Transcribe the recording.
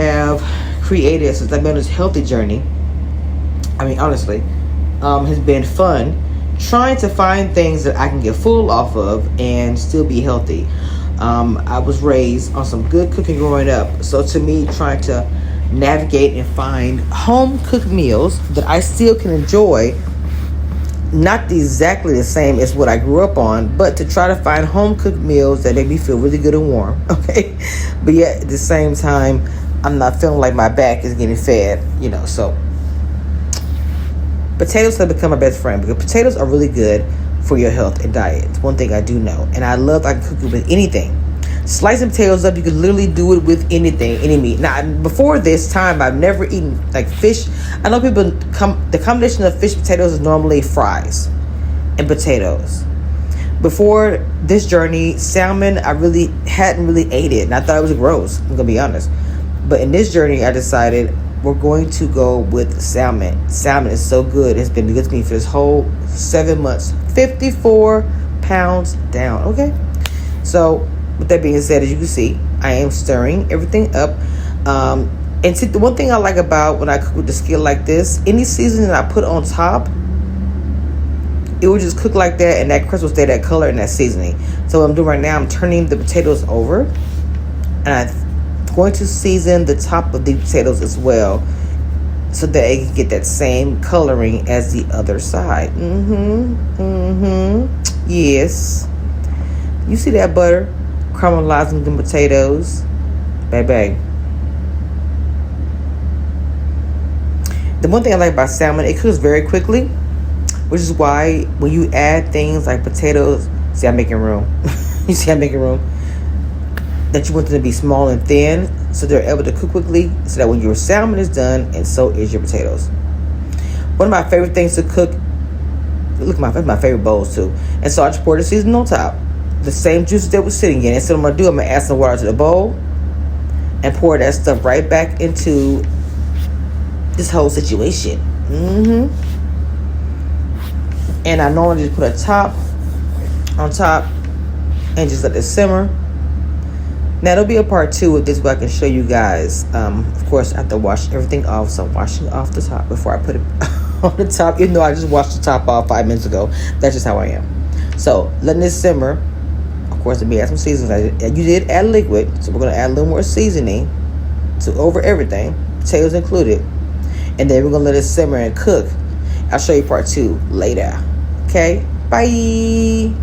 have created since I've been on this healthy journey, I mean, honestly, has been fun trying to find things that I can get full off of and still be healthy. I was raised on some good cooking growing up. So to me, trying to navigate and find home cooked meals that I still can enjoy, not exactly the same as what I grew up on, but to try to find home cooked meals that make me feel really good and warm. Okay. But yet at the same time, I'm not feeling like my back is getting fed, so potatoes have become my best friend because potatoes are really good for your health and diet. It's one thing I do know. And I can cook it with anything. Slicing potatoes up, you can literally do it with anything, any meat. Now, before this time, I've never eaten like fish. I know people the combination of fish and potatoes is normally fries and potatoes. Before this journey, salmon, I really hadn't really ate it. And I thought it was gross, I'm going to be honest. But in this journey, I decided we're going to go with salmon. Salmon is so good. It's been good to me for this whole 7 months. 54 pounds down. Okay. So with that being said, as you can see, I am stirring everything up. And see, the one thing I like about when I cook with the skillet like this, any seasoning that I put on top, it will just cook like that, and that crust will stay that color and that seasoning. So what I'm doing right now, I'm turning the potatoes over, and I'm going to season the top of the potatoes as well, so that it can get that same coloring as the other side. Yes. You see that butter caramelizing the potatoes? Baby. The one thing I like about salmon, it cooks very quickly, which is why when you add things like potatoes, see, I'm making room. You see, I'm making room. That you want them to be small and thin, so they're able to cook quickly, so that when your salmon is done, and so is your potatoes. One of my favorite things to cook, look, that's my favorite bowls too. And so I just pour the seasoning on top, the same juices that was sitting in. And so what I'm gonna add some water to the bowl and pour that stuff right back into this whole situation. And I normally just put a top on top and just let it simmer. Now there'll be a part 2 of this where I can show you guys, of course, after washing everything off. So I'm washing off the top before I put it on the top, even though I just washed the top off 5 minutes ago. That's just how I am. So letting this simmer. Of course, let me add some seasonings. You did add liquid, so we're going to add a little more seasoning to over everything, potatoes included. And then we're going to let it simmer and cook. I'll show you part 2 later. Okay? Bye!